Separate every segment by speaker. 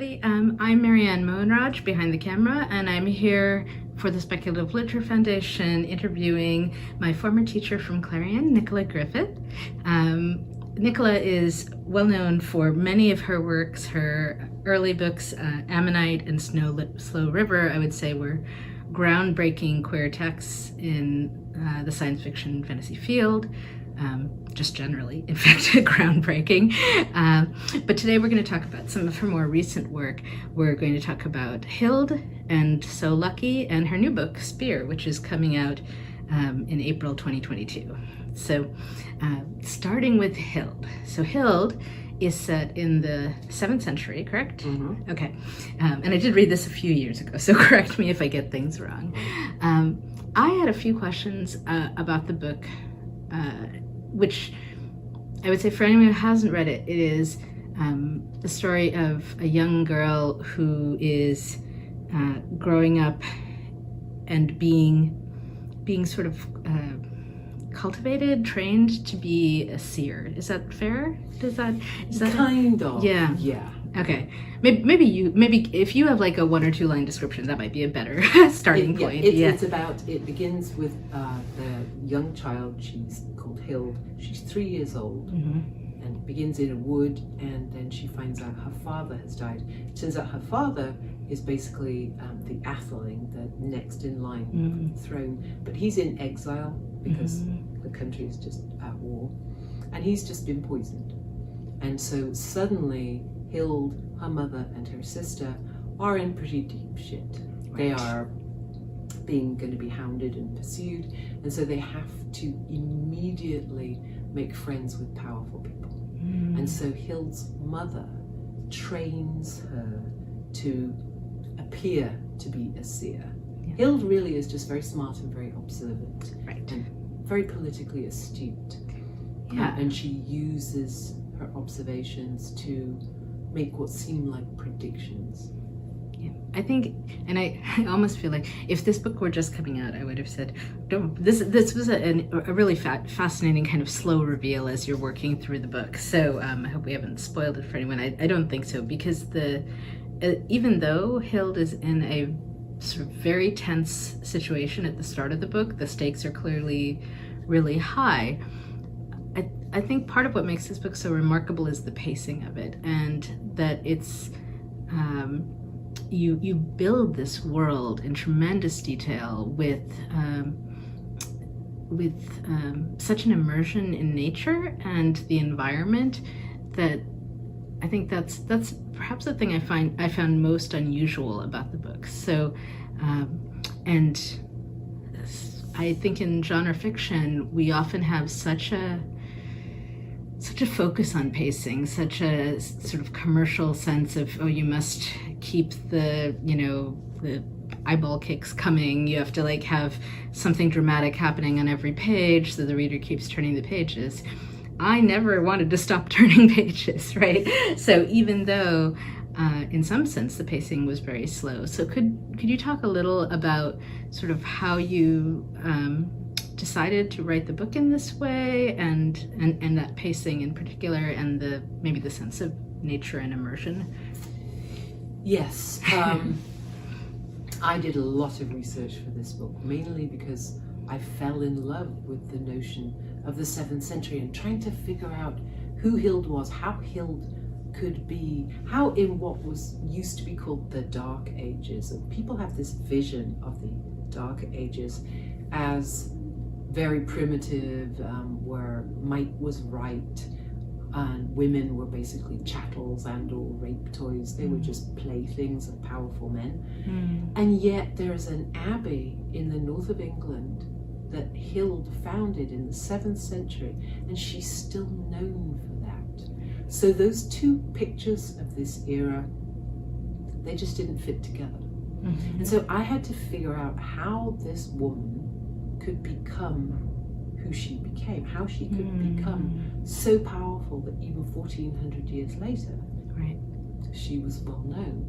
Speaker 1: everybody. I'm Anne Mohanraj behind the camera, and I'm here for the Speculative Literature Foundation interviewing my former teacher from Clarion, Nicola Griffith. Nicola is well known for many of her works. Her early books, Ammonite and Slow River, I would say were groundbreaking queer texts in the science fiction fantasy field. Just generally, in fact, groundbreaking. But today we're going to talk about some of her more recent work. We're going to talk about Hild and So Lucky and her new book, Spear, which is coming out in April 2022. So starting with Hild. So Hild is set in the 7th century, correct?
Speaker 2: Mm-hmm.
Speaker 1: Okay. And I did read this a few years ago, so correct me if I get things wrong. I had a few questions about the book, which I would say for anyone who hasn't read it, it is the story of a young girl who is growing up and being sort of cultivated, trained to be a seer. Is that fair? Is that
Speaker 2: kind of?
Speaker 1: Yeah.
Speaker 2: Yeah.
Speaker 1: Okay. Maybe if you have like a 1 or 2 line description, that might be a better starting point.
Speaker 2: It begins with the young child. She's called Hild. She's 3 years old,
Speaker 1: Mm-hmm.
Speaker 2: and begins in a wood, and then she finds out her father has died. It turns out her father is basically the atheling, the next in line
Speaker 1: Mm-hmm.
Speaker 2: for the throne, but he's in exile because
Speaker 1: Mm-hmm.
Speaker 2: the country is just at war, and he's just been poisoned. And so suddenly Hild, her mother, and her sister are in pretty deep shit. They are going to be hounded and pursued, and so they have to immediately make friends with powerful people.
Speaker 1: Mm.
Speaker 2: And so Hild's mother trains her to appear to be a seer.
Speaker 1: Yeah.
Speaker 2: Hild really is just very smart and very observant,
Speaker 1: Right.
Speaker 2: and very politically astute.
Speaker 1: Yeah.
Speaker 2: And she uses her observations to make what seem like predictions.
Speaker 1: Yeah. I think, and I almost feel like if this book were just coming out, I would have said, "Don't." This was a really fascinating kind of slow reveal as you're working through the book. So I hope we haven't spoiled it for anyone. I don't think so, because even though Hild is in a sort of very tense situation at the start of the book, the stakes are clearly really high. I think part of what makes this book so remarkable is the pacing of it, and that it's you build this world in tremendous detail with such an immersion in nature and the environment that I think that's perhaps the thing I found most unusual about the book. So and I think in genre fiction we often have such a focus on pacing, such a sort of commercial sense of, oh, you must keep the eyeball kicks coming. You have to like have something dramatic happening on every page so the reader keeps turning the pages. I never wanted to stop turning pages, right? So even though in some sense the pacing was very slow. So could you talk a little about sort of how you decided to write the book in this way, and that pacing in particular, and maybe the sense of nature and immersion?
Speaker 2: Yes. I did a lot of research for this book, mainly because I fell in love with the notion of the 7th century and trying to figure out who Hild was, how Hild could be, how in what was used to be called the Dark Ages, and people have this vision of the Dark Ages as very primitive, where might was right, and women were basically chattels and or rape toys. They were just playthings of powerful men. And yet there is an abbey in the north of England that Hild founded in the 7th century, and she's still known for that. So those two pictures of this era, they just didn't fit together.
Speaker 1: Mm-hmm.
Speaker 2: And so I had to figure out how this woman could become who she became, how she could become so powerful that even 1400 years later,
Speaker 1: Right.
Speaker 2: she was well known.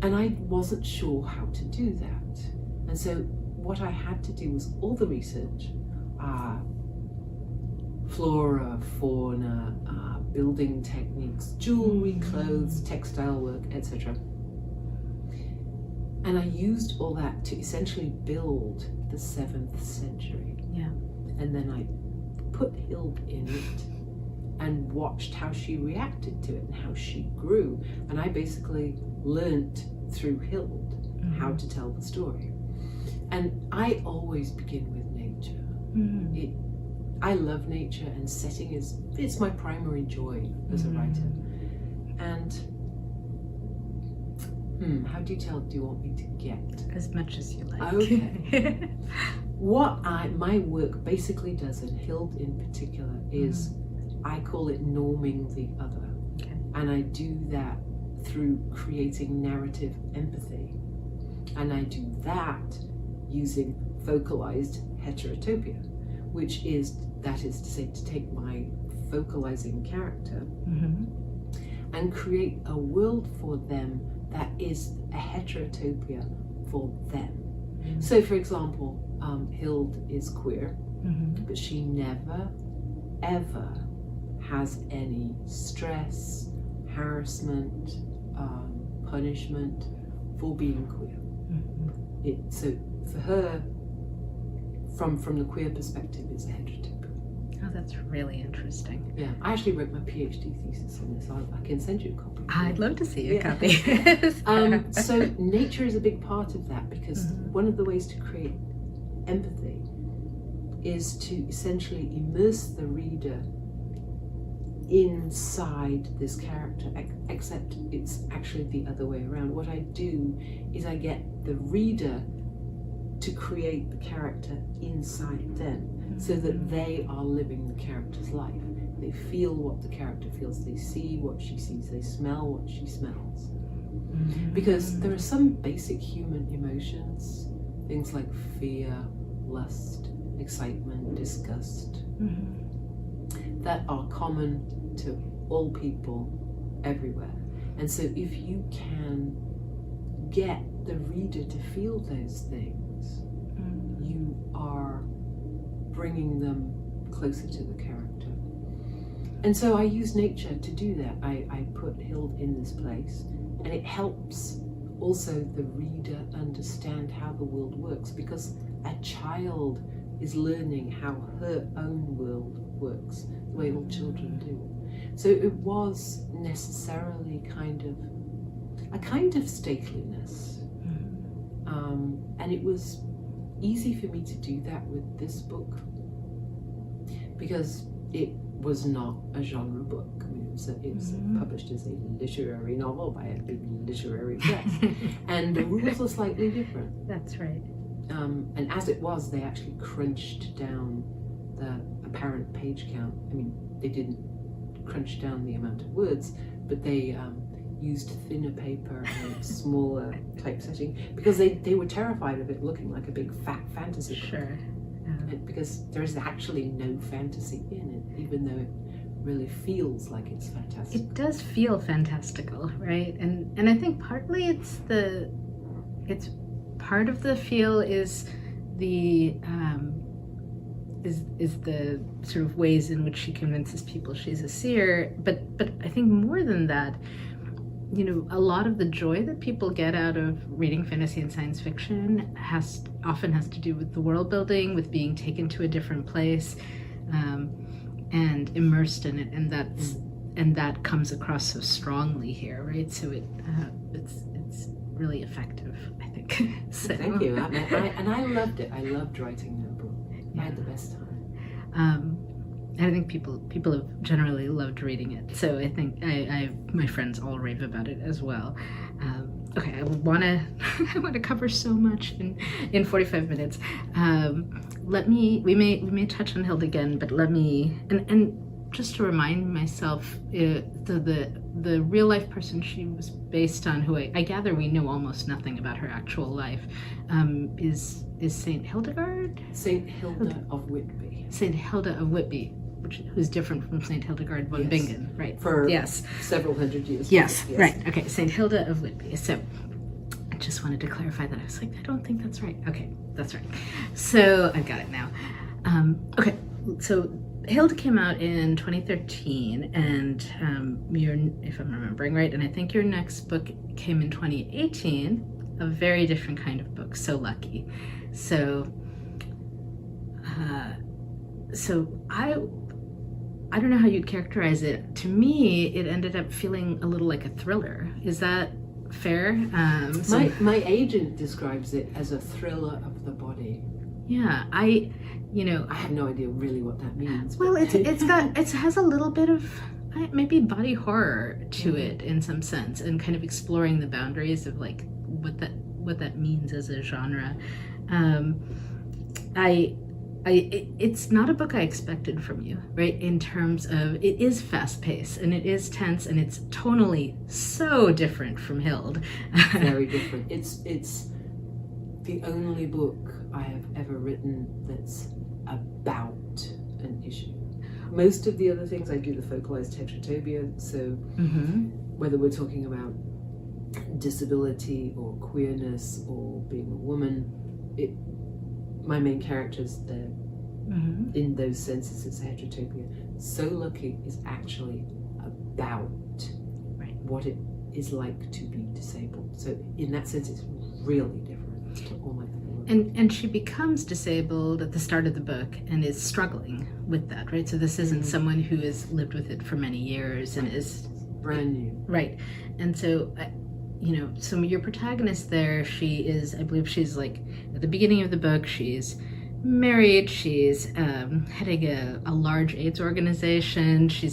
Speaker 2: And I wasn't sure how to do that. And so what I had to do was all the research, flora, fauna, building techniques, jewelry, clothes, textile work, etc. And I used all that to essentially build the 7th century.
Speaker 1: Yeah.
Speaker 2: And then I put Hild in it and watched how she reacted to it and how she grew. And I basically learnt through Hild how to tell the story. And I always begin with nature. I love nature, and setting it's my primary joy as a writer. And how detailed do you want me to get?
Speaker 1: As much as you like.
Speaker 2: Okay. What my work basically does, and Hild in particular, is I call it norming the other.
Speaker 1: Okay.
Speaker 2: And I do that through creating narrative empathy. And I do that using focalized heterotopia, which is, that is to say, to take my focalizing character and create a world for them that is a heterotopia for them. So, for example, Hild is queer, but she never, ever has any stress, harassment, punishment for being queer. So for her, from the queer perspective, it's a heterotopia.
Speaker 1: Oh, that's really interesting.
Speaker 2: Yeah, I actually wrote my PhD thesis on this. I can send you a copy.
Speaker 1: I'd love to see a copy.
Speaker 2: So nature is a big part of that, because one of the ways to create empathy is to essentially immerse the reader inside this character, except it's actually the other way around. What I do is I get the reader to create the character inside them, so that they are living the character's life. They feel what the character feels, they see what she sees, they smell what she smells. Because there are some basic human emotions, things like fear, lust, excitement, disgust, that are common to all people everywhere. And so if you can get the reader to feel those things, you are bringing them closer to the character. And so I use nature to do that. I put Hild in this place, and it helps also the reader understand how the world works, because a child is learning how her own world works, the way all children do. So it was necessarily a kind of stateliness. And it was easy for me to do that with this book, because it was not a genre book. I mean, it's published as a literary novel by a big literary press, and the rules are slightly different.
Speaker 1: That's right.
Speaker 2: And as it was, they actually crunched down the apparent page count. I mean, they didn't crunch down the amount of words, but they used thinner paper and smaller typesetting, because they were terrified of it looking like a big fat fantasy book.
Speaker 1: Sure.
Speaker 2: Because there is actually no fantasy in it, even though it really feels like it's fantastic.
Speaker 1: It does feel fantastical, right? And I think partly it's part of the feel is the is the sort of ways in which she convinces people she's a seer, but I think more than that, you know, a lot of the joy that people get out of reading fantasy and science fiction often has to do with the world building, with being taken to a different place, and immersed in it, and that comes across so strongly here, right? So it's really effective, I think. So,
Speaker 2: thank you. I loved it. I loved writing that book. I had the best time.
Speaker 1: I think people have generally loved reading it. So I think my friends all rave about it as well. Okay, I want to cover so much in 45 minutes. We may touch on Hild again, but let me and just to remind myself, the real life person she was based on, who I gather we know almost nothing about her actual life, is Saint Hildegard.
Speaker 2: Saint Hilda of Whitby.
Speaker 1: Saint Hilda of Whitby. Who's different from Saint Hildegard von Bingen, right?
Speaker 2: For several hundred years.
Speaker 1: Yes, right. Okay, Saint Hilda of Whitby. So I just wanted to clarify that. I was like, I don't think that's right. Okay, that's right. So I got it now. Okay, so Hild came out in 2013, and if I'm remembering right, and I think your next book came in 2018, a very different kind of book, So Lucky. So I don't know how you'd characterize it. To me, it ended up feeling a little like a thriller. Is that fair?
Speaker 2: My agent describes it as a thriller of the body.
Speaker 1: Yeah, I
Speaker 2: have no idea really what that means.
Speaker 1: Well, it has a little bit of maybe body horror to it in some sense, and kind of exploring the boundaries of like what that means as a genre. It's not a book I expected from you, right? In terms of, it is fast-paced and it is tense and it's tonally so different from Hild.
Speaker 2: Very different. It's the only book I have ever written that's about an issue. Most of the other things I do the focalized heterotopia, so whether we're talking about disability or queerness or being a woman, my main characters, they're in those senses, it's a heterotopia. So Lucky is actually about what it is like to be disabled. So in that sense, it's really different to all my other work.
Speaker 1: And she becomes disabled at the start of the book and is struggling with that, right? So this isn't someone who has lived with it for many years and is
Speaker 2: brand new.
Speaker 1: Right. And so so your protagonist there, I believe she's like, at the beginning of the book, she's married, she's heading a large AIDS organization, she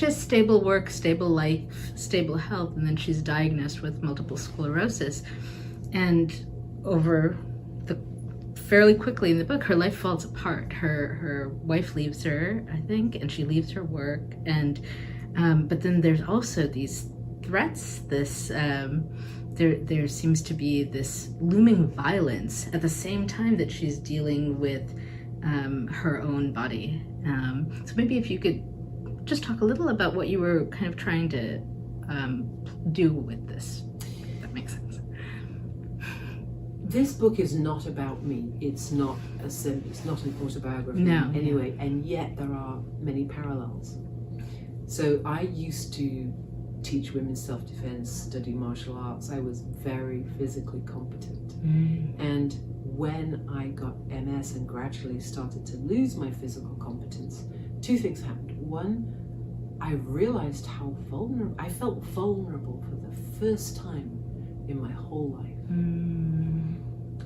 Speaker 1: has stable work, stable life, stable health, and then she's diagnosed with multiple sclerosis. And fairly quickly in the book, her life falls apart. Her wife leaves her, I think, and she leaves her work, and but then there's also these threats, there seems to be this looming violence at the same time that she's dealing with her own body. So maybe if you could just talk a little about what you were kind of trying to do with this, if that makes sense.
Speaker 2: This book is not about me. It's not an autobiography anyway, and yet there are many parallels. So I used to teach women's self-defense, study martial arts. I was very physically competent. And when I got MS and gradually started to lose my physical competence, two things happened. One, I realized how I felt vulnerable for the first time in my whole life.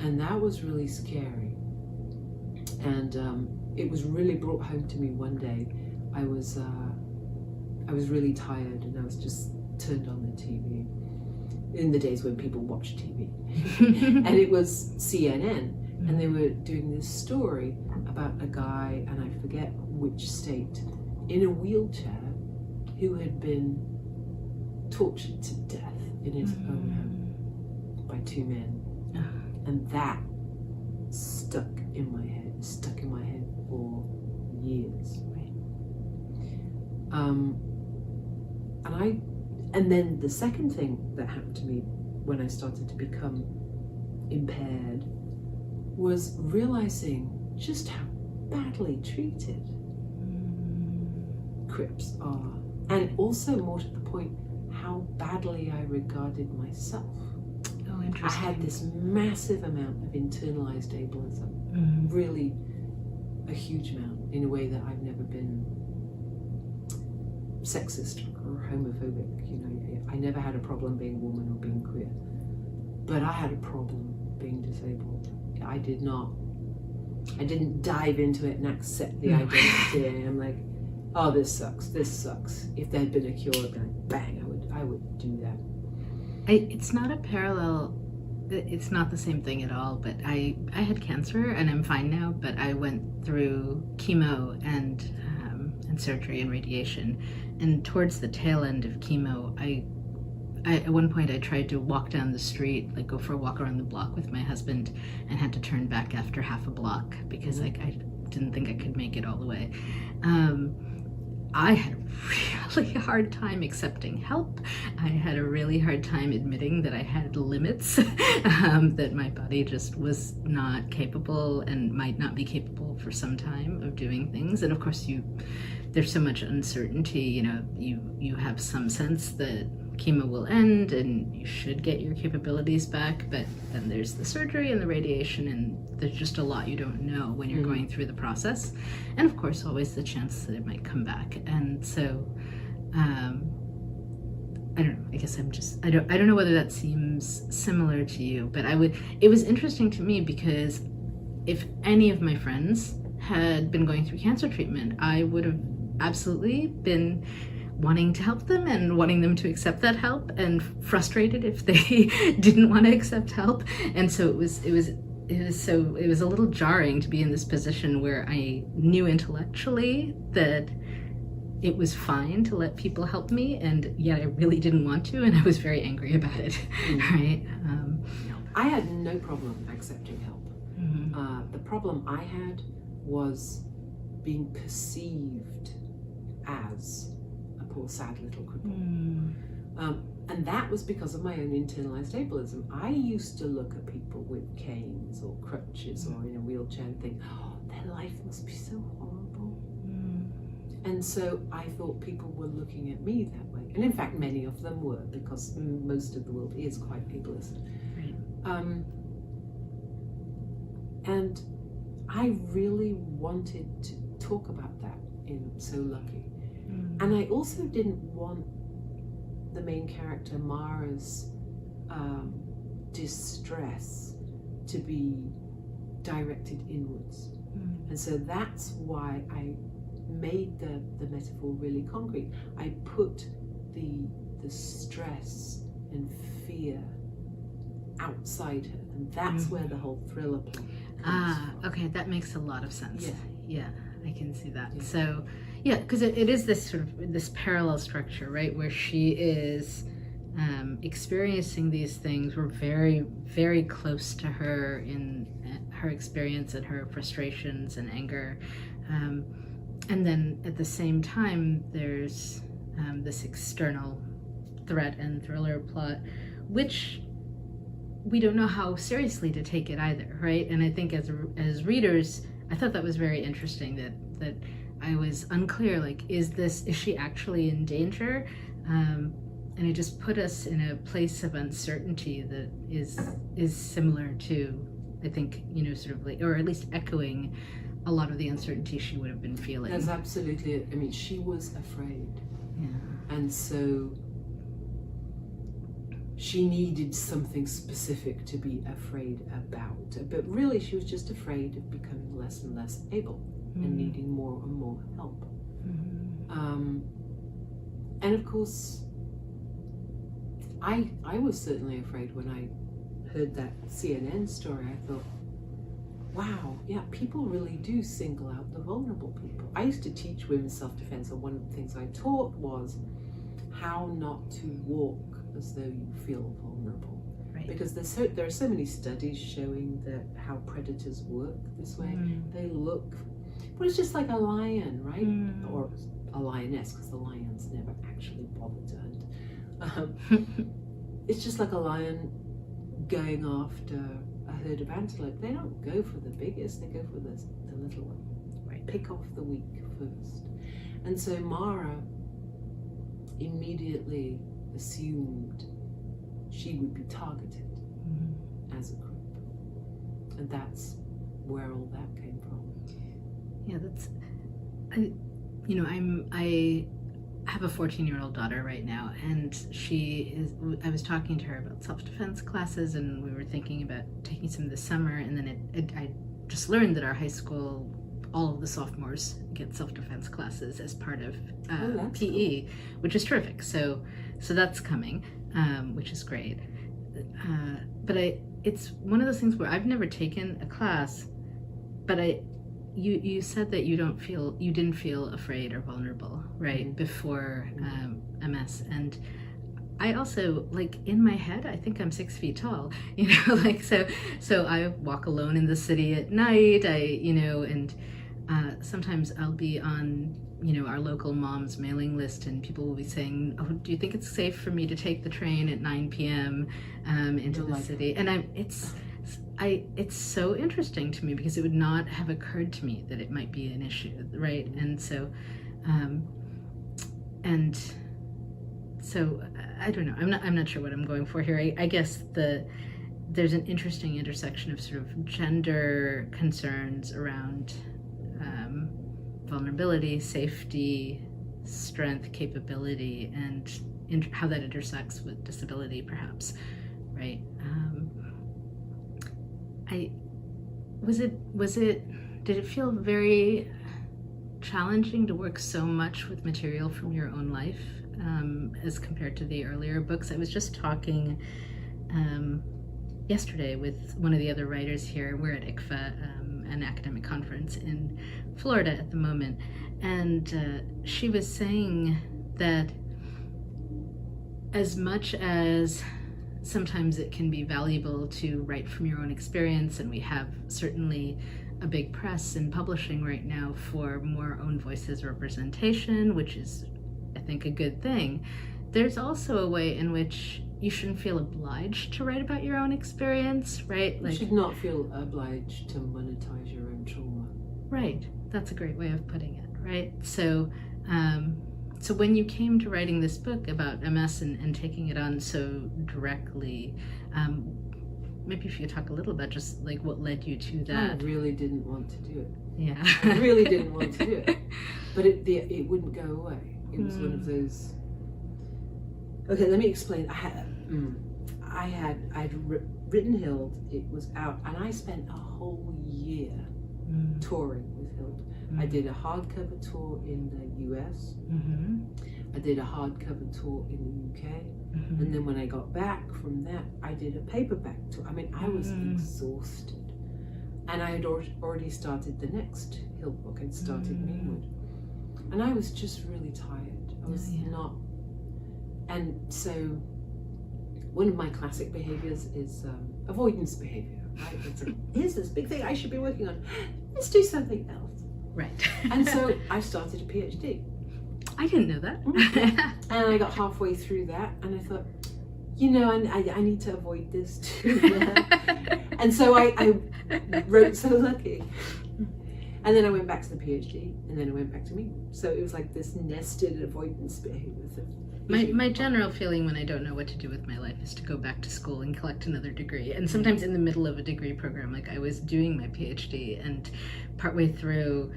Speaker 2: And that was really scary. And it was really brought home to me one day. I was really tired and I was just turned on the TV in the days when people watched TV. And it was CNN, and they were doing this story about a guy, and I forget which state, in a wheelchair who had been tortured to death in his own home by two men. And that stuck in my head for years. And then the second thing that happened to me when I started to become impaired was realizing just how badly treated Crips are, and also, more to the point, how badly I regarded myself.
Speaker 1: Oh, interesting.
Speaker 2: I had this massive amount of internalized ableism, really a huge amount, in a way that I've never been sexist or homophobic. I never had a problem being a woman or being queer, but I had a problem being disabled. I didn't dive into it and accept the identity. And I'm like, oh, this sucks. If there'd been a cure, then bang, I would do that.
Speaker 1: It's not a parallel. It's not the same thing at all. But I had cancer and I'm fine now. But I went through chemo and surgery and radiation. And towards the tail end of chemo, I at one point I tried to walk down the street, like go for a walk around the block with my husband, and had to turn back after half a block because I didn't think I could make it all the way. I had a really hard time accepting help. I had a really hard time admitting that I had limits, that my body just was not capable and might not be capable for some time of doing things. And of course, there's so much uncertainty. You have some sense that chemo will end and you should get your capabilities back, but then there's the surgery and the radiation, and there's just a lot you don't know when you're going through the process. And of course, always the chance that it might come back. And so, I don't know, I guess I don't know whether that seems similar to you, but it was interesting to me because if any of my friends had been going through cancer treatment, I would have absolutely been wanting to help them and wanting them to accept that help, and frustrated if they didn't want to accept help. And so it was a little jarring to be in this position where I knew intellectually that it was fine to let people help me, and yet I really didn't want to, and I was very angry about it. Right?
Speaker 2: I had no problem accepting help. The problem I had was being perceived as a poor, sad little cripple. And that was because of my own internalized ableism. I used to look at people with canes or crutches or in a wheelchair and think, oh, their life must be so horrible. And so I thought people were looking at me that way. And in fact, many of them were, because most of the world is quite ableist.
Speaker 1: Right.
Speaker 2: And I really wanted to talk about that in So Lucky. And I also didn't want the main character, Mara's distress, to be directed inwards. And so that's why I made the metaphor really concrete. I put the stress and fear outside her, and that's where the whole thriller plot comes from.
Speaker 1: Okay, that makes a lot of sense. Yeah, I can see that.
Speaker 2: Yeah.
Speaker 1: So, yeah, because it is this sort of this parallel structure, right, where she is experiencing these things. We're very, very close to her in her experience and her frustrations and anger. And then at the same time, there's this external threat and thriller plot, which we don't know how seriously to take it either, right? And I think as readers, I thought that was very interesting that I was unclear, like, is she actually in danger? And it just put us in a place of uncertainty that is similar to, I think, sort of like, or at least echoing a lot of the uncertainty she would have been feeling.
Speaker 2: That's absolutely it. I mean, she was afraid.
Speaker 1: Yeah.
Speaker 2: And so she needed something specific to be afraid about. But really, she was just afraid of becoming less and less able and needing more and more help. And of course, I was certainly afraid when I heard that CNN story. I thought, wow, yeah, people really do single out the vulnerable people. I used to teach women's self-defense, and one of the things I taught was how not to walk as though you feel vulnerable.
Speaker 1: Right.
Speaker 2: Because there are so many studies showing that how predators work this way. They look, well, it's just like a lion, right? Or a lioness, because the lions never actually bother to hunt. It's just like a lion going after a herd of antelope. They don't go for the biggest, they go for the little one. Right. Pick off the weak first. And so Mara immediately assumed she would be targeted as a group. And that's where all that came from.
Speaker 1: Yeah, I have a 14-year-old daughter right now, and I was talking to her about self-defense classes, and we were thinking about taking some this summer, and then I just learned that our high school, all of the sophomores get self-defense classes as part of PE, cool. Which is terrific. So that's coming, which is great. But it's one of those things where I've never taken a class, but you said that you didn't feel afraid or vulnerable, right, before MS. And I also, like, in my head, I think I'm 6 feet tall, so I walk alone in the city at night, and sometimes I'll be on, our local mom's mailing list, and people will be saying, "Oh, do you think it's safe for me to take the train at 9 p.m. Into the city?" And it's so interesting to me because it would not have occurred to me that it might be an issue, right? And so, I don't know. I'm not sure what I'm going for here. I guess there's an interesting intersection of sort of gender concerns around vulnerability, safety, strength, capability, and how that intersects with disability, perhaps, right? Did it feel very challenging to work so much with material from your own life as compared to the earlier books? I was just talking yesterday with one of the other writers here. We're at ICFA, an academic conference in Florida at the moment, and she was saying that as much as sometimes it can be valuable to write from your own experience, and we have certainly a big press and publishing right now for more own voices representation, which is, I think, a good thing, there's also a way in which you shouldn't feel obliged to write about your own experience, right?
Speaker 2: You should not feel obliged to monetize your own trauma.
Speaker 1: Right. That's a great way of putting it, right? So when you came to writing this book about MS and taking it on so directly, maybe if you could talk a little about just like what led you to that.
Speaker 2: I really didn't want to do it.
Speaker 1: Yeah.
Speaker 2: I really didn't want to do it. But it wouldn't go away. It was one of those... Okay, let me explain. I'd written Hild, it was out, and I spent a whole year touring with Hild. I did a hardcover tour in the US, I did a hardcover tour in the UK, and then when I got back from that, I did a paperback tour. I mean, I was exhausted. And I had already started the next Hild book. I'd started Meanwood. And I was just really tired. I was not... And so one of my classic behaviors is avoidance behavior, right? It's like, here's this big thing I should be working on. Let's do something else.
Speaker 1: Right.
Speaker 2: And so I started a PhD.
Speaker 1: I didn't know that.
Speaker 2: And I got halfway through that and I thought, I need to avoid this too. And so I wrote So Lucky. And then I went back to the PhD, and then I went back to me. So it was like this nested avoidance behavior.
Speaker 1: My general feeling when I don't know what to do with my life is to go back to school and collect another degree. And sometimes in the middle of a degree program, like I was doing my PhD, and partway through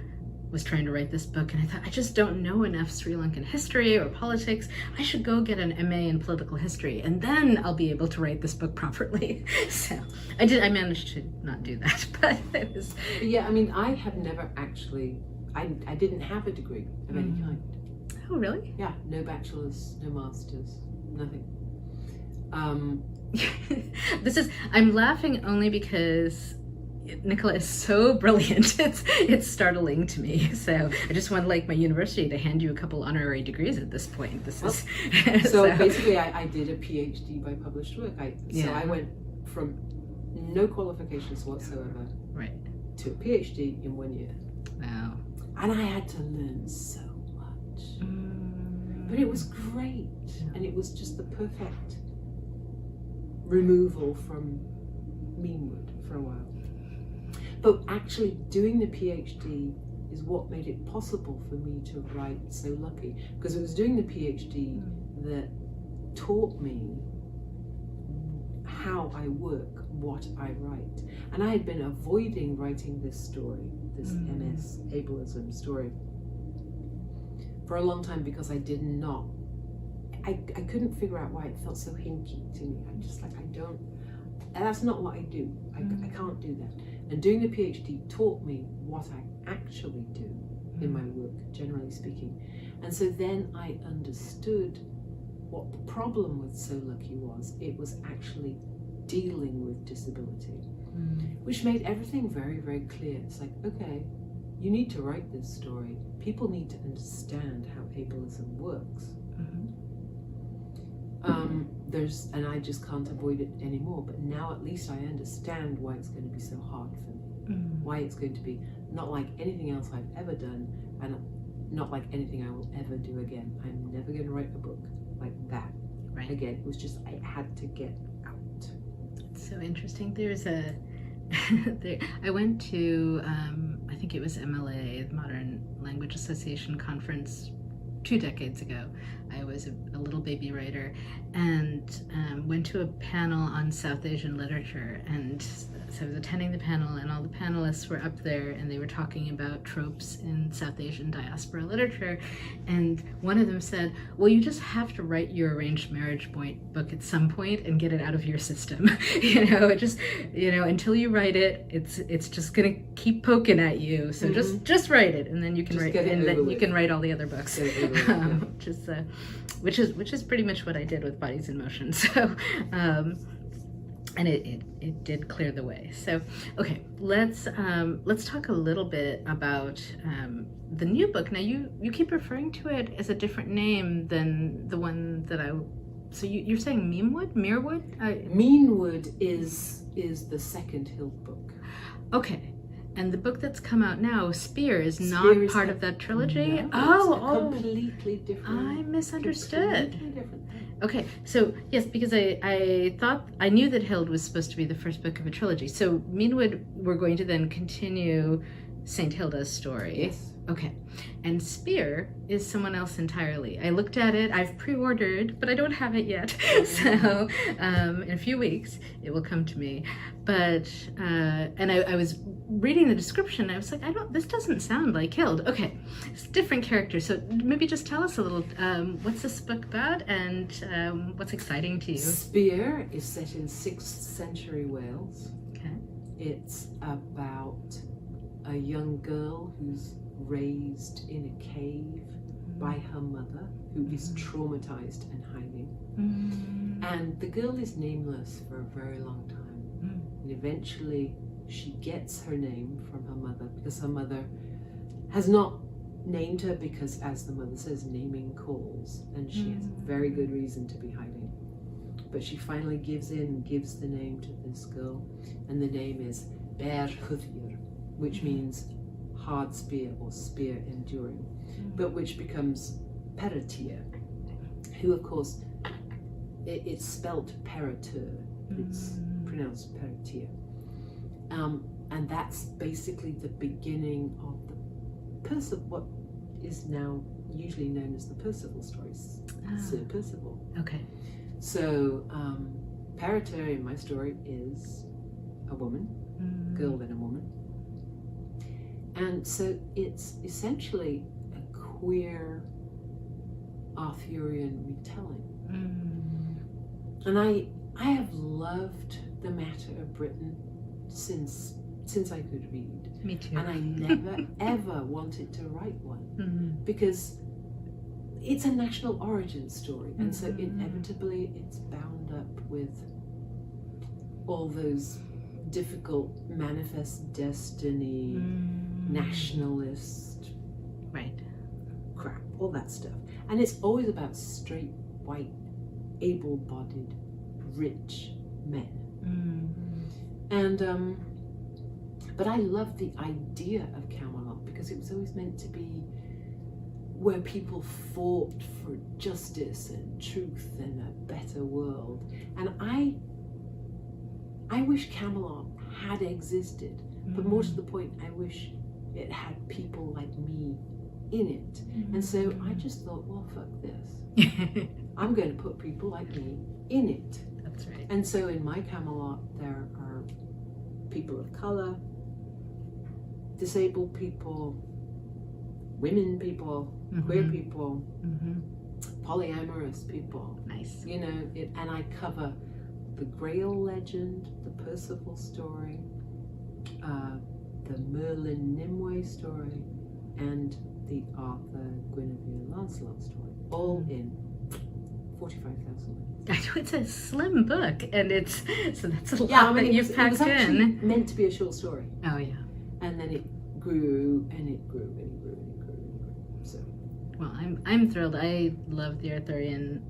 Speaker 1: was trying to write this book, and I thought, I just don't know enough Sri Lankan history or politics. I should go get an MA in political history, and then I'll be able to write this book properly. So I managed to not do that, but it was...
Speaker 2: Yeah, I mean, I have never actually, I didn't have a degree of any kind.
Speaker 1: Oh, really?
Speaker 2: Yeah, no bachelor's, no master's, nothing.
Speaker 1: I'm laughing only because Nicola is so brilliant. It's startling to me. So I just want my university to hand you a couple honorary degrees at this point.
Speaker 2: So basically I did a PhD by published work. So I went from no qualifications whatsoever to a PhD in 1 year.
Speaker 1: Wow.
Speaker 2: And I had to learn so much. But it was great. And it was just the perfect removal from Meanwood for a while. But actually doing the PhD is what made it possible for me to write So Lucky, because it was doing the PhD that taught me how I work, what I write. And I had been avoiding writing this story, this MS ableism story, for a long time because I did not, I couldn't figure out why it felt so hinky to me. I'm just like, that's not what I do. I can't do that. And doing the PhD taught me what I actually do in my work, generally speaking. And so then I understood what the problem with So Lucky was. It was actually dealing with disability, which made everything very, very clear. It's like, okay, you need to write this story. People need to understand how ableism works. And I just can't avoid it anymore. But now at least I understand why it's going to be so hard for me. why it's going to be not like anything else I've ever done, and not like anything I will ever do again. I'm never going to write a book like that again. It was just, I had to get out.
Speaker 1: It's so interesting. There's a I went to I think it was MLA, the Modern Language Association conference 2 decades ago. I was a little baby writer, and went to a panel on South Asian literature, and so I was attending the panel, and all the panelists were up there, and they were talking about tropes in South Asian diaspora literature, and one of them said, well, you just have to write your arranged marriage book at some point and get it out of your system. Until you write it, it's just gonna keep poking at you, so just write it, and then you can write all the other books. Which is pretty much what I did with Bodies in Motion. So and it did clear the way. So okay, let's talk a little bit about the new book. Now you keep referring to it as a different name than the one that so you're saying Meerwood?
Speaker 2: Meanwood is the second Hild book.
Speaker 1: Okay. And the book that's come out now, Spear, is not part of that trilogy?
Speaker 2: No, completely different.
Speaker 1: I misunderstood.
Speaker 2: Completely different thing.
Speaker 1: Okay, so yes, because I knew that Hild was supposed to be the first book of a trilogy. So Meanwood, we're going to then continue St. Hilda's story.
Speaker 2: Yes.
Speaker 1: Okay, and Spear is someone else entirely. I looked at it, I've pre-ordered, but I don't have it yet. So in a few weeks, it will come to me. But, and I was reading the description, I was like, this doesn't sound like Hild. Okay, it's a different character. So maybe just tell us a little, what's this book about, and what's exciting to you?
Speaker 2: Spear is set in 6th century Wales.
Speaker 1: Okay.
Speaker 2: It's about a young girl who's raised in a cave by her mother, who is traumatized and hiding. And the girl is nameless for a very long time. And eventually she gets her name from her mother, because her mother has not named her, because, as the mother says, naming calls, and she has very good reason to be hiding. But she finally gives in and gives the name to this girl, and the name is Ber Hudhir, which means hard spear or spear enduring, but which becomes Peratir, who of course, it's spelt Peratur, it's pronounced Peratir. And that's basically the beginning of the what is now usually known as the Percival stories, Sir Percival.
Speaker 1: Okay.
Speaker 2: So Peratur in my story is a woman, girl then a woman. And so it's essentially a queer Arthurian retelling. And I have loved the matter of Britain since I could read.
Speaker 1: Me too.
Speaker 2: And I never ever wanted to write one, because it's a national origin story, and so inevitably it's bound up with all those difficult manifest destiny, nationalist, crap, all that stuff. And it's always about straight, white, able-bodied, rich men. And but I love the idea of Camelot, because it was always meant to be where people fought for justice and truth and a better world. And I wish Camelot had existed, but more to the point, I wish it had people like me in it. And so I just thought, well, fuck this. I'm going to put people like me in it.
Speaker 1: That's right.
Speaker 2: And so in my Camelot, there are people of color, disabled people, women people, queer people, polyamorous people.
Speaker 1: Nice.
Speaker 2: You know, and I cover the Grail legend, the Percival story, the Merlin Nimue story, and the Arthur Guinevere Lancelot story, all in 45,000 words.
Speaker 1: I know, it's a slim book, and that's a lot that you've packed in.
Speaker 2: Meant to be a short story.
Speaker 1: Oh yeah.
Speaker 2: And then it grew and it grew and it grew and it grew and it grew. So.
Speaker 1: Well, I'm thrilled. I love the Arthurian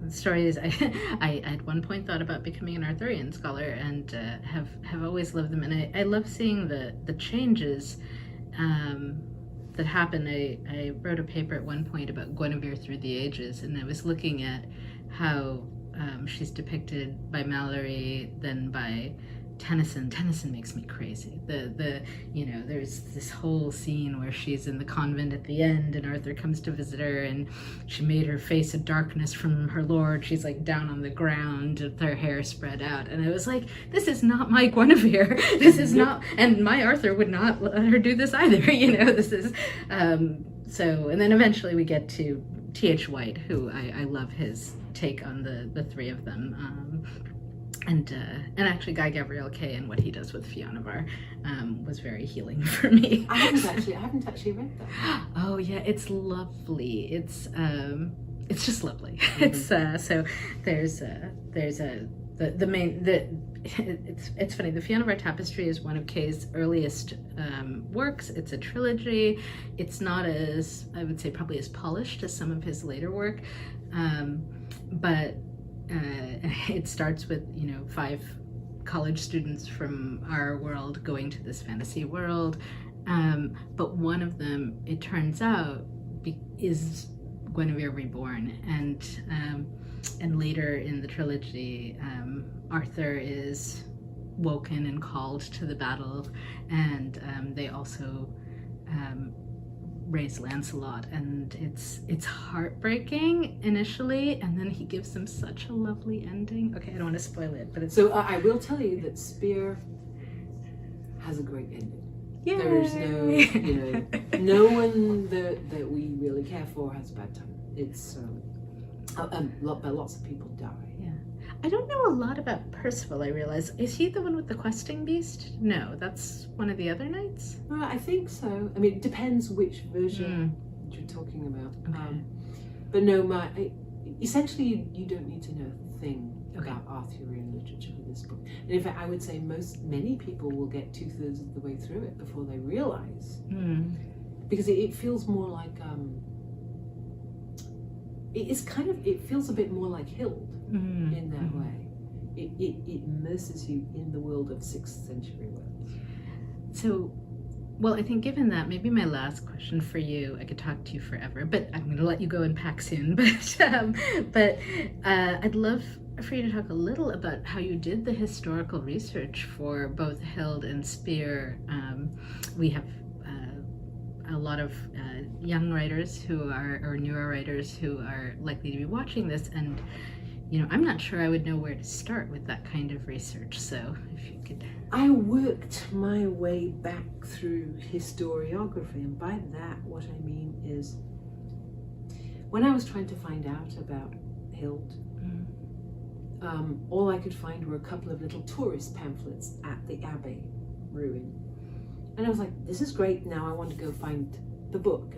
Speaker 1: the story is, I at one point thought about becoming an Arthurian scholar, and have always loved them. And I love seeing the changes that happen. I wrote a paper at one point about Guinevere through the ages, and I was looking at how she's depicted by Mallory, then by Tennyson. Tennyson makes me crazy. There's this whole scene where she's in the convent at the end, and Arthur comes to visit her, and she made her face a darkness from her lord. She's like down on the ground with her hair spread out, and I was like, this is not my Guinevere. This is not, and my Arthur would not let her do this either. This is so. And then eventually we get to T.H. White, who I love his take on the three of them. And actually Guy Gabriel Kay and what he does with Fiona Var was very healing for me.
Speaker 2: I haven't actually read that.
Speaker 1: Oh yeah, it's lovely. It's just lovely. Mm-hmm. It's funny. The Fiona Var tapestry is one of Kay's earliest works. It's a trilogy. It's not as, I would say, probably as polished as some of his later work, but it starts with 5 college students from our world going to this fantasy world, but one of them, it turns out, is Guinevere reborn, and later in the trilogy, Arthur is woken and called to the battle, and they also raise Lancelot, and it's heartbreaking initially, and then he gives them such a lovely ending. Okay, I don't want to spoil it, but it's
Speaker 2: so I will tell you that Spear has a great ending.
Speaker 1: Yay!
Speaker 2: There is no one that we really care for has a bad time. It's lots of people die.
Speaker 1: I don't know a lot about Percival, I realize. Is he the one with the questing beast? No, that's one of the other knights?
Speaker 2: I think so. I mean, it depends which version you're talking about.
Speaker 1: Okay.
Speaker 2: But no, essentially you don't need to know a thing about Arthurian literature for this book. And in fact, I would say many people will get 2/3 of the way through it before they realize. Because it feels more like... it feels a bit more like Hild in that way. It immerses you in the world of 6th century Wales.
Speaker 1: So, well, I think given that, maybe my last question for you, I could talk to you forever, but I'm going to let you go and pack soon. But I'd love for you to talk a little about how you did the historical research for both Hild and Spear. We have a lot of young writers or newer writers who are likely to be watching this, and I'm not sure I would know where to start with that kind of research, so if you could...
Speaker 2: I worked my way back through historiography, and by that what I mean is when I was trying to find out about Hild, all I could find were a couple of little tourist pamphlets at the Abbey ruin. And I was like, this is great, now I want to go find the book.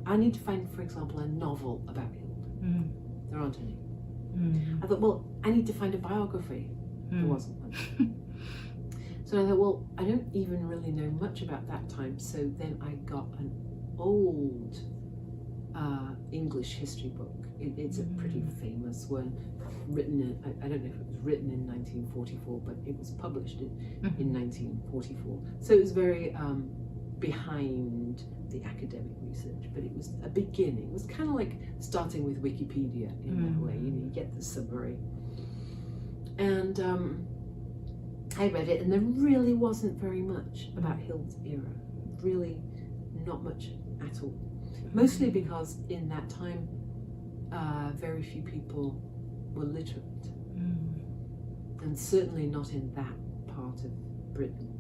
Speaker 2: I need to find, for example, a novel about Hild. There aren't any. I thought, well, I need to find a biography. There wasn't one. So I thought, well, I don't even really know much about that time. So then I got an old English history book. It's a pretty famous one, written, I don't know if it was written in 1944, but it was published in 1944. So it was very behind the academic research, but it was a beginning. It was kind of like starting with Wikipedia in that way. You get the summary. And I read it, and there really wasn't very much about Hild's era. Really not much at all. Mostly because in that time, very few people were literate. And certainly not in that part of Britain.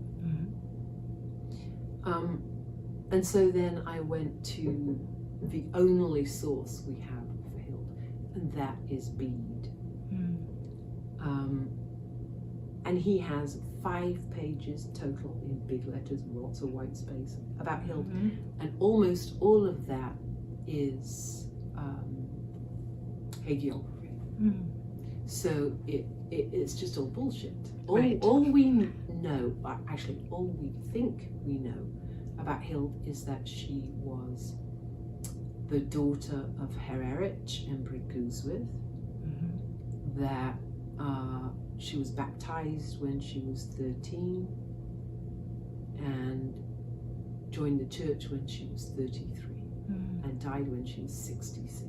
Speaker 2: And so then I went to the only source we have for Hild, and that is Bede. And he has 5 pages total in big letters and lots of white space about Hild, and almost all of that is hagiography. So it's just all bullshit. All we know, actually all we think we know about Hild is that she was the daughter of Hererich, Emperor Guzwith, that she was baptized when she was 13 and joined the church when she was 33 and died when she was 66.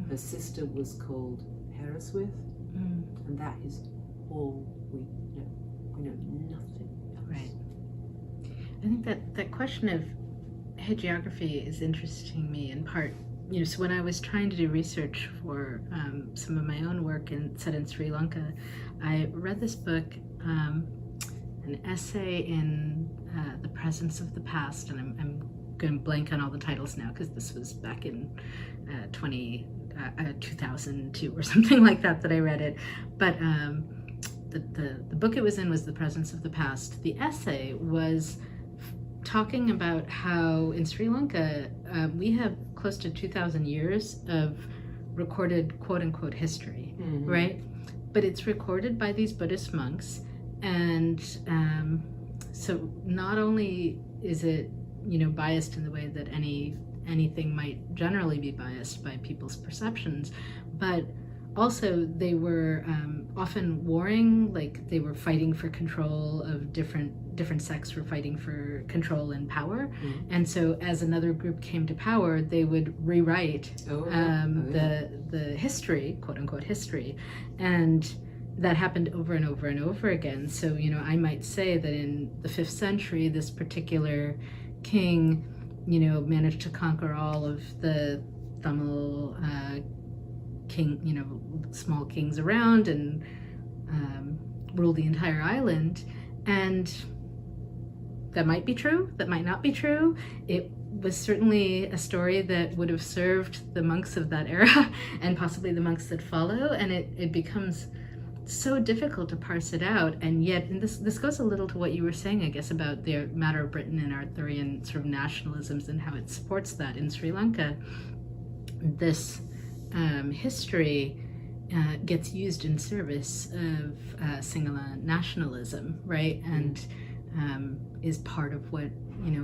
Speaker 2: Her sister was called Heraswith, and that is all we know. We know nothing else.
Speaker 1: Right. I think that question of hagiography is interesting me in part. So when I was trying to do research for some of my own work set in Sri Lanka, I read this book, an essay in The Presence of the Past, and I'm going to blank on all the titles now because this was back in 2002 or something like that I read it. But the book it was in was The Presence of the Past. The essay was talking about how in Sri Lanka we have close to 2,000 years of recorded quote-unquote history, right? But it's recorded by these Buddhist monks, and so not only is it biased in the way that anything might generally be biased by people's perceptions, but also they were often warring, like they were fighting for control of different sects were fighting for control and power, and so as another group came to power, they would rewrite the history, quote unquote history, and that happened over and over and over again. So I might say that in the 5th century, this particular king, managed to conquer all of the Tamil small kings around and rule the entire island. And that might be true, that might not be true. It was certainly a story that would have served the monks of that era and possibly the monks that follow, and it becomes so difficult to parse it out. And yet, and this goes a little to what you were saying, I guess, about the matter of Britain and Arthurian sort of nationalisms and how it supports that in Sri Lanka. This history gets used in service of Sinhala nationalism, right? And is part of what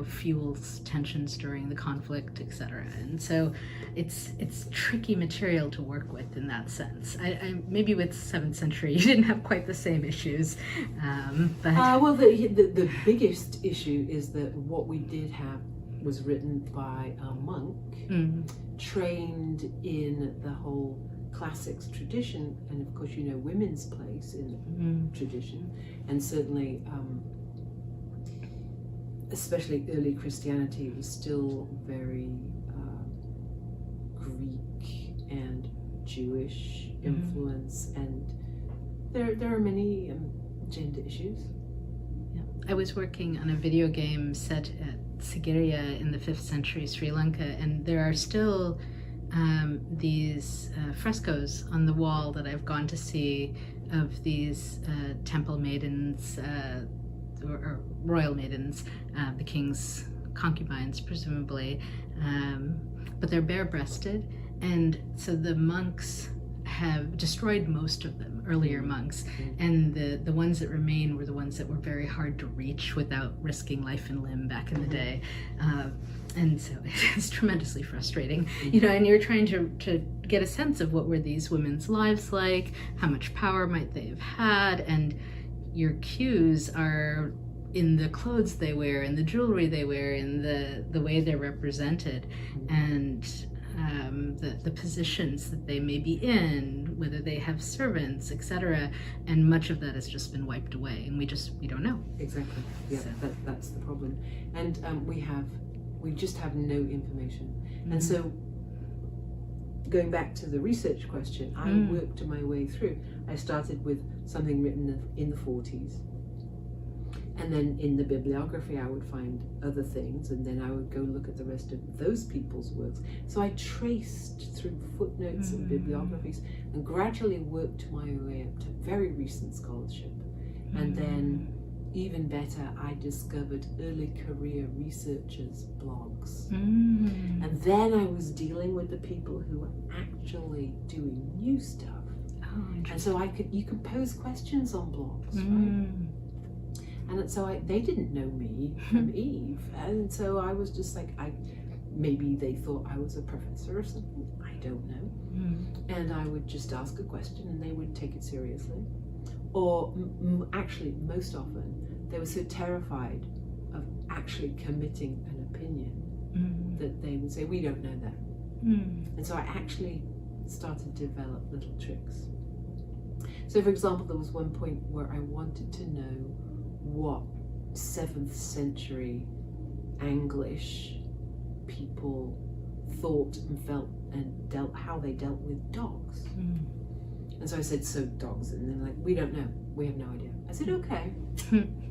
Speaker 1: fuels tensions during the conflict, etc. And so it's tricky material to work with in that sense. I maybe with 7th century you didn't have quite the same issues, but
Speaker 2: well, the biggest issue is that what we did have was written by a monk trained in the whole classics tradition, and of course women's place in tradition, and certainly especially early Christianity was still very Greek and Jewish influence, and there are many gender issues.
Speaker 1: Yeah. I was working on a video game set at Sigiriya in the 5th century Sri Lanka, and there are still these frescoes on the wall that I've gone to see of these temple maidens, or royal maidens, the king's concubines presumably, but they're bare-breasted, and so the monks have destroyed most of them, earlier monks, and the ones that remain were the ones that were very hard to reach without risking life and limb back in the day, and so it's tremendously frustrating, and you're trying to get a sense of what were these women's lives like, how much power might they have had, and your cues are in the clothes they wear, in the jewelry they wear, in the way they're represented, and the positions that they may be in, whether they have servants, etc. And much of that has just been wiped away, and we don't know.
Speaker 2: Exactly. Yeah, so. That's the problem. And we just have no information. And so, going back to the research question, I worked my way through. I started with something written in the 40s. And then in the bibliography, I would find other things, and then I would go look at the rest of those people's works. So I traced through footnotes and bibliographies and gradually worked my way up to very recent scholarship. And then, even better, I discovered early career researchers' blogs. And then I was dealing with the people who were actually doing new stuff. And so you could pose questions on blogs, right? And so they didn't know me from Eve, and so I was just like, maybe they thought I was a professor or something. I don't know. And I would just ask a question and they would take it seriously. Or actually, most often, they were so terrified of actually committing an opinion that they would say, we don't know that. And so I actually started to develop little tricks. So for example, there was one point where I wanted to know what 7th century English people thought and felt and how they dealt with dogs. And so I said, so dogs, and they're like, we don't know, we have no idea. I said, okay.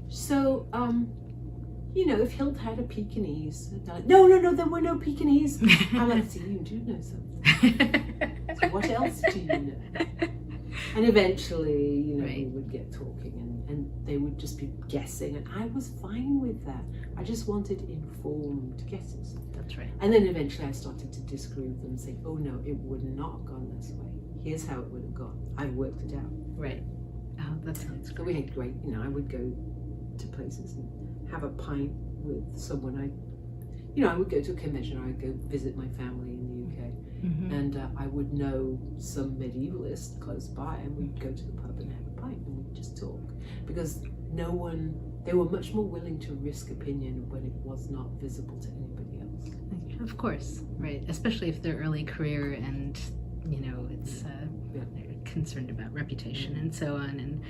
Speaker 2: So, if Hild had a Pekingese, they're like, no, there were no Pekingese. I'm like, so you do know something. So what else do you know? And eventually, we would get talking and they would just be guessing, and I was fine with that. I just wanted informed guesses.
Speaker 1: That's right.
Speaker 2: And then eventually I started to disagree with them and say, oh no, it would not have gone this way. Here's how it would have gone. I worked it out.
Speaker 1: Right. Oh, that sounds
Speaker 2: So
Speaker 1: great.
Speaker 2: we had great, I would go to places and have a pint with someone I would go to a convention, or I'd go visit my family in the UK, and I would know some medievalist close by, and we'd go to the pub and have a pint and we'd just talk, because they were much more willing to risk opinion when it was not visible to anybody else.
Speaker 1: Of course, right. Especially if they're early career and, it's they're concerned about reputation and so on. And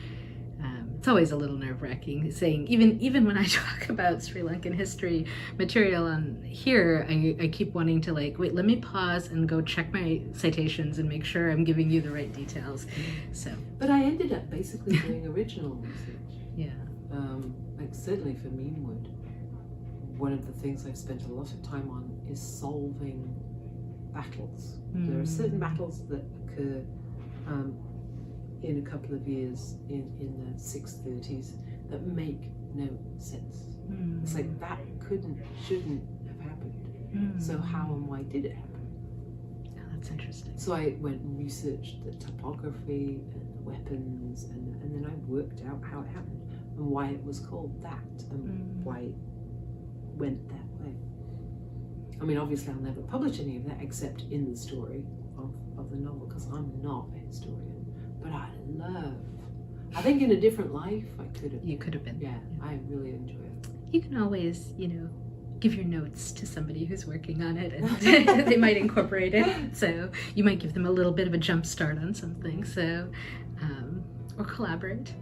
Speaker 1: it's always a little nerve-wracking saying, even when I talk about Sri Lankan history material on here, I keep wanting to wait, let me pause and go check my citations and make sure I'm giving you the right details. So.
Speaker 2: But I ended up basically doing original research.
Speaker 1: Yeah.
Speaker 2: Certainly for Meanwood, one of the things I've spent a lot of time on is solving battles. There are certain battles that occur in a couple of years in the 630s that make no sense. It's like that shouldn't have happened. So how and why did it happen?
Speaker 1: Oh, that's interesting.
Speaker 2: So I went and researched the topography and the weapons, and then I worked out how it happened and why it was called that and why it went that way. I mean, obviously I'll never publish any of that except in the story of the novel, because I'm not a historian. But I think in a different life I could have.
Speaker 1: You could have been.
Speaker 2: Yeah, I really enjoy it.
Speaker 1: You can always, give your notes to somebody who's working on it, and they might incorporate it. So you might give them a little bit of a jump start on something. So, or collaborate,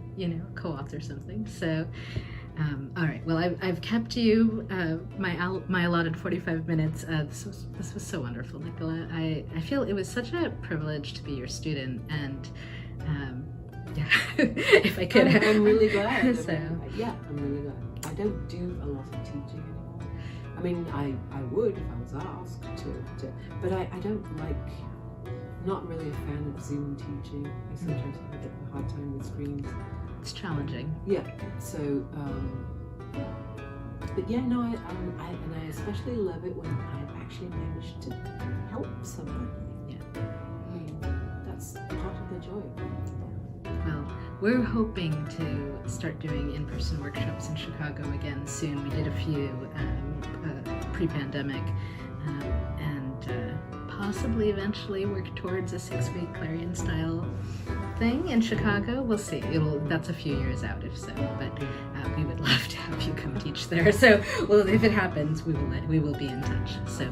Speaker 1: co-author something. So, all right. Well, I've kept you my allotted 45 minutes. This was so wonderful, Nicola. I feel it was such a privilege to be your student, and yeah, if I could.
Speaker 2: I'm really glad.
Speaker 1: So.
Speaker 2: I'm really glad. I don't do a lot of teaching anymore. I mean, I would if I was asked to, but I don't not really a fan of Zoom teaching. I sometimes have a hard time with screens.
Speaker 1: It's challenging.
Speaker 2: Yeah. So, but yeah, no, I especially love it when I've actually managed to help somebody.
Speaker 1: Yeah.
Speaker 2: I mean, that's part of the joy.
Speaker 1: Well, we're hoping to start doing in-person workshops in Chicago again soon. We did a few pre-pandemic, and possibly eventually work towards a 6-week Clarion style thing in Chicago. We'll see. That's a few years out, if so. But we would love to have you come teach there. So, well, if it happens, we will be in touch. So,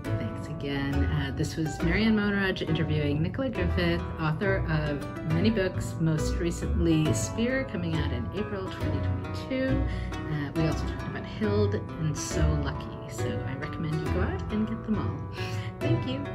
Speaker 1: thanks again. This was Anne Mohanraj interviewing Nicola Griffith, author of many books. Most recently, Spear, coming out in April 2022. We also talked about Hild and So Lucky. So I recommend you go out and get them all. Thank you.